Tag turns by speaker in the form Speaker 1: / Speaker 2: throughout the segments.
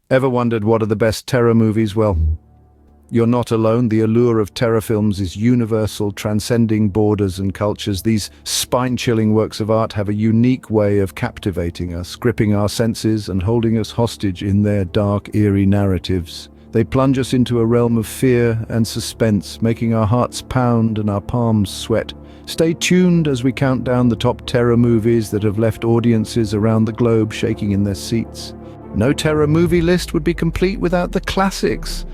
Speaker 1: Ever wondered what are the best terror movies? Well, you're not alone. The allure of terror films is universal, transcending borders and cultures. These spine-chilling works of art have a unique way of captivating us, gripping our senses and holding us hostage in their dark, eerie narratives. They plunge us into a realm of fear and suspense, making our hearts pound and our palms sweat. Stay tuned as we count down the top terror movies that have left audiences around the globe shaking in their seats. No terror movie list would be complete without the classics.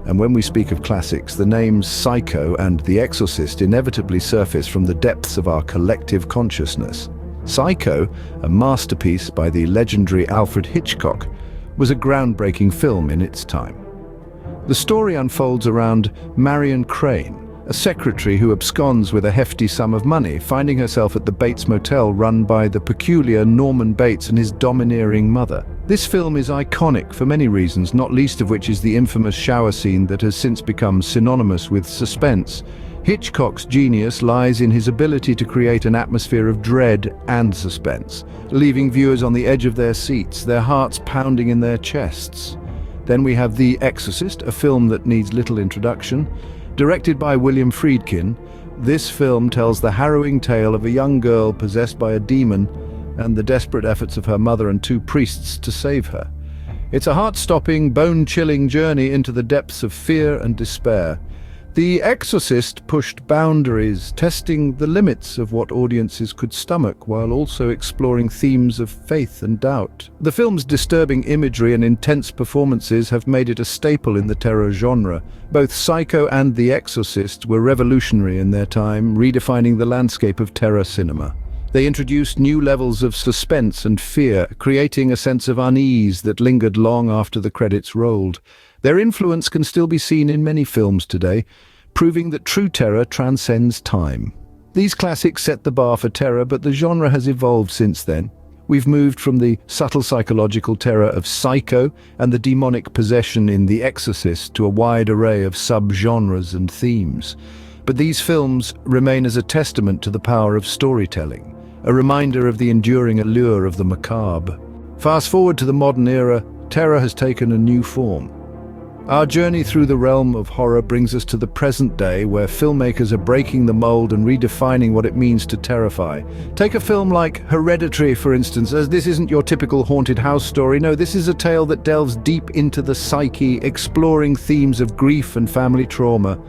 Speaker 1: And when we speak of classics, the names Psycho and The Exorcist inevitably surface from the depths of our collective consciousness. Psycho, a masterpiece by the legendary Alfred Hitchcock, was a groundbreaking film in its time. The story unfolds around Marion Crane, a secretary who absconds with a hefty sum of money, finding herself at the Bates Motel run by the peculiar Norman Bates and his domineering mother. This film is iconic for many reasons, not least of which is the infamous shower scene that has since become synonymous with suspense. Hitchcock's genius lies in his ability to create an atmosphere of dread and suspense, leaving viewers on the edge of their seats, their hearts pounding in their chests. Then we have The Exorcist, a film that needs little introduction. Directed by William Friedkin, this film tells the harrowing tale of a young girl possessed by a demon and the desperate efforts of her mother and two priests to save her. It's a heart-stopping, bone-chilling journey into the depths of fear and despair. The Exorcist pushed boundaries, testing the limits of what audiences could stomach while also exploring themes of faith and doubt. The film's disturbing imagery and intense performances have made it a staple in the terror genre. Both Psycho and The Exorcist were revolutionary in their time, redefining the landscape of terror cinema. They introduced new levels of suspense and fear, creating a sense of unease that lingered long after the credits rolled. Their influence can still be seen in many films today, proving that true terror transcends time. These classics set the bar for terror, but the genre has evolved since then. We've moved from the subtle psychological terror of Psycho and the demonic possession in The Exorcist to a wide array of sub-genres and themes. But these films remain as a testament to the power of storytelling, a reminder of the enduring allure of the macabre. Fast forward to the modern era, terror has taken a new form. Our journey through the realm of horror brings us to the present day, where filmmakers are breaking the mold and redefining what it means to terrify. Take a film like Hereditary, for instance, as this isn't your typical haunted house story. No, this is a tale that delves deep into the psyche, exploring themes of grief and family trauma.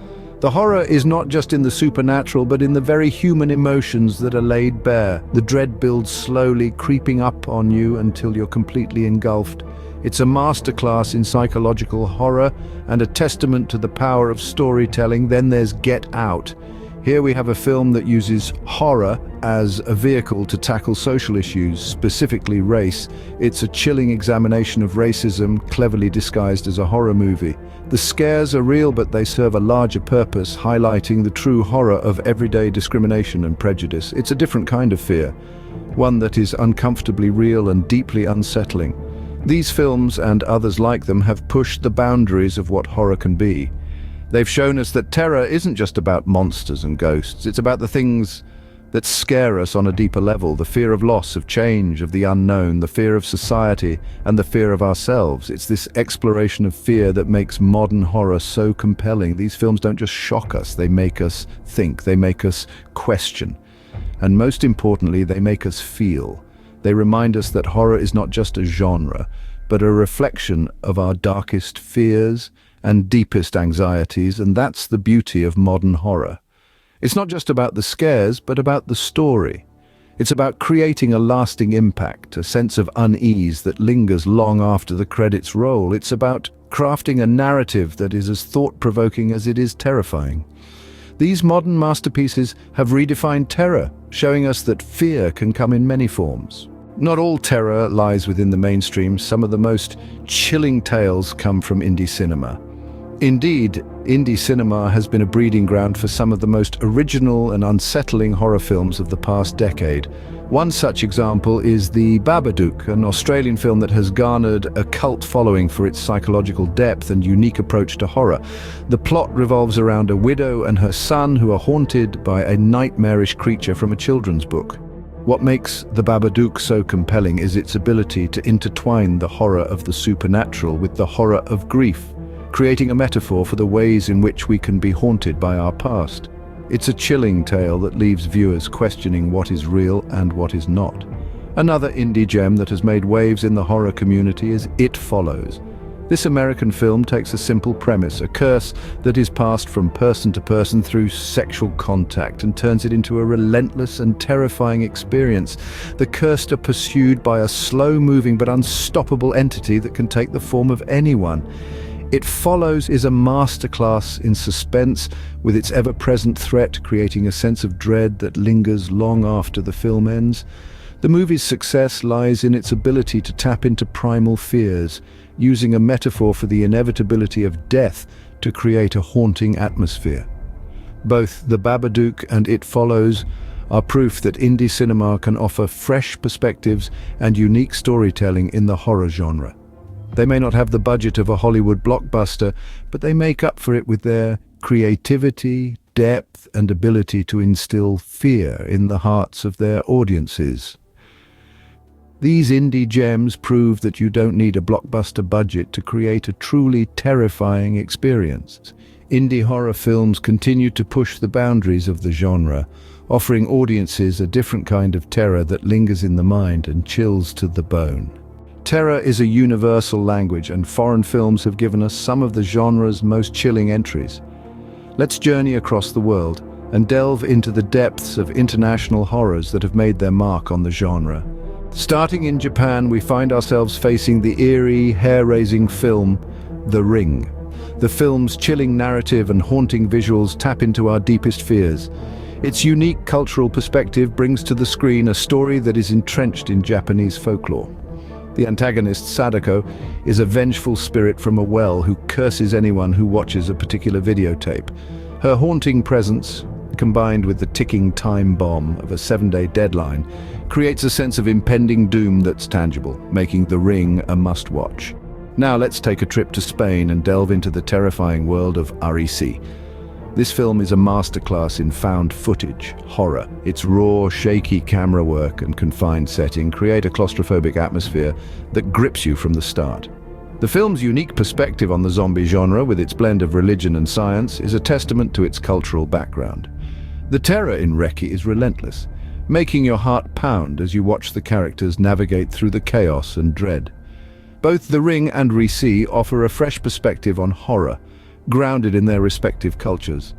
Speaker 1: The horror is not just in the supernatural, but in the very human emotions that are laid bare. The dread builds slowly, creeping up on you until you're completely engulfed. It's a masterclass in psychological horror and a testament to the power of storytelling. Then there's Get Out. Here we have a film that uses horror as a vehicle to tackle social issues, specifically race. It's a chilling examination of racism, cleverly disguised as a horror movie. The scares are real, but they serve a larger purpose, highlighting the true horror of everyday discrimination and prejudice. It's a different kind of fear, one that is uncomfortably real and deeply unsettling. These films, and others like them, have pushed the boundaries of what horror can be. They've shown us that terror isn't just about monsters and ghosts. It's about the things that scare us on a deeper level, the fear of loss, of change, of the unknown, the fear of society, and the fear of ourselves. It's this exploration of fear that makes modern horror so compelling. These films don't just shock us, they make us think, they make us question. And most importantly, they make us feel. They remind us that horror is not just a genre, but a reflection of our darkest fears and deepest anxieties, and that's the beauty of modern horror. It's not just about the scares, but about the story. It's about creating a lasting impact, a sense of unease that lingers long after the credits roll. It's about crafting a narrative that is as thought-provoking as it is terrifying. These modern masterpieces have redefined terror, showing us that fear can come in many forms. Not all terror lies within the mainstream. Some of the most chilling tales come from indie cinema. Indeed, indie cinema has been a breeding ground for some of the most original and unsettling horror films of the past decade. One such example is The Babadook, an Australian film that has garnered a cult following for its psychological depth and unique approach to horror. The plot revolves around a widow and her son who are haunted by a nightmarish creature from a children's book. What makes The Babadook so compelling is its ability to intertwine the horror of the supernatural with the horror of grief, creating a metaphor for the ways in which we can be haunted by our past. It's a chilling tale that leaves viewers questioning what is real and what is not. Another indie gem that has made waves in the horror community is It Follows. This American film takes a simple premise, a curse that is passed from person to person through sexual contact, and turns it into a relentless and terrifying experience. The cursed are pursued by a slow-moving but unstoppable entity that can take the form of anyone. It Follows is a masterclass in suspense, with its ever-present threat creating a sense of dread that lingers long after the film ends. The movie's success lies in its ability to tap into primal fears, using a metaphor for the inevitability of death to create a haunting atmosphere. Both The Babadook and It Follows are proof that indie cinema can offer fresh perspectives and unique storytelling in the horror genre. They may not have the budget of a Hollywood blockbuster, but they make up for it with their creativity, depth, and ability to instill fear in the hearts of their audiences. These indie gems prove that you don't need a blockbuster budget to create a truly terrifying experience. Indie horror films continue to push the boundaries of the genre, offering audiences a different kind of terror that lingers in the mind and chills to the bone. Terror is a universal language, and foreign films have given us some of the genre's most chilling entries. Let's journey across the world and delve into the depths of international horrors that have made their mark on the genre. Starting in Japan, we find ourselves facing the eerie, hair-raising film, The Ring. The film's chilling narrative and haunting visuals tap into our deepest fears. Its unique cultural perspective brings to the screen a story that is entrenched in Japanese folklore. The antagonist, Sadako, is a vengeful spirit from a well who curses anyone who watches a particular videotape. Her haunting presence, combined with the ticking time bomb of a 7-day deadline, creates a sense of impending doom that's tangible, making The Ring a must-watch. Now let's take a trip to Spain and delve into the terrifying world of REC. This film is a masterclass in found footage horror. Its raw, shaky camera work and confined setting create a claustrophobic atmosphere that grips you from the start. The film's unique perspective on the zombie genre, with its blend of religion and science, is a testament to its cultural background. The terror in Reki is relentless, making your heart pound as you watch the characters navigate through the chaos and dread. Both The Ring and REC offer a fresh perspective on horror, grounded in their respective cultures.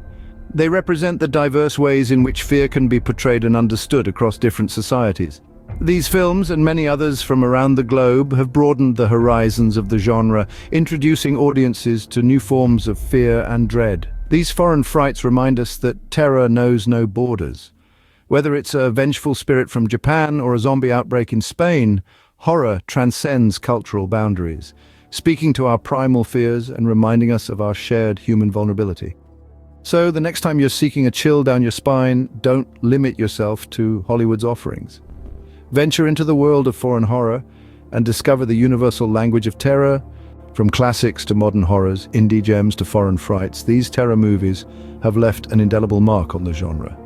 Speaker 1: They represent the diverse ways in which fear can be portrayed and understood across different societies. These films, and many others from around the globe, have broadened the horizons of the genre, introducing audiences to new forms of fear and dread. These foreign frights remind us that terror knows no borders. Whether it's a vengeful spirit from Japan or a zombie outbreak in Spain, horror transcends cultural boundaries, speaking to our primal fears and reminding us of our shared human vulnerability. So, the next time you're seeking a chill down your spine, don't limit yourself to Hollywood's offerings. Venture into the world of foreign horror and discover the universal language of terror. From classics to modern horrors, indie gems to foreign frights, these terror movies have left an indelible mark on the genre.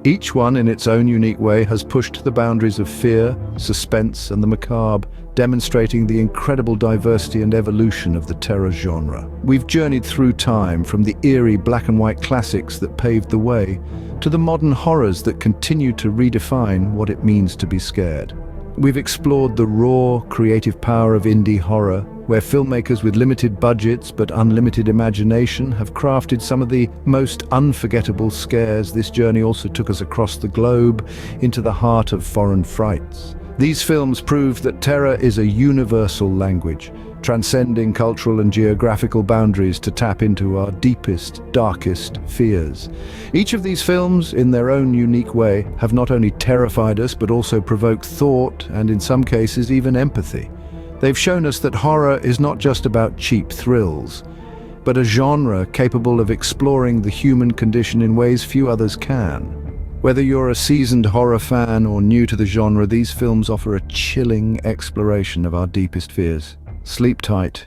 Speaker 1: Each one, in its own unique way, has pushed the boundaries of fear, suspense, and the macabre, demonstrating the incredible diversity and evolution of the terror genre. We've journeyed through time, from the eerie black and white classics that paved the way, to the modern horrors that continue to redefine what it means to be scared. We've explored the raw, creative power of indie horror, where filmmakers with limited budgets but unlimited imagination have crafted some of the most unforgettable scares. This journey also took us across the globe, into the heart of foreign frights. These films prove that terror is a universal language, transcending cultural and geographical boundaries to tap into our deepest, darkest fears. Each of these films, in their own unique way, have not only terrified us but also provoked thought and, in some cases, even empathy. They've shown us that horror is not just about cheap thrills, but a genre capable of exploring the human condition in ways few others can. Whether you're a seasoned horror fan or new to the genre, these films offer a chilling exploration of our deepest fears. Sleep tight,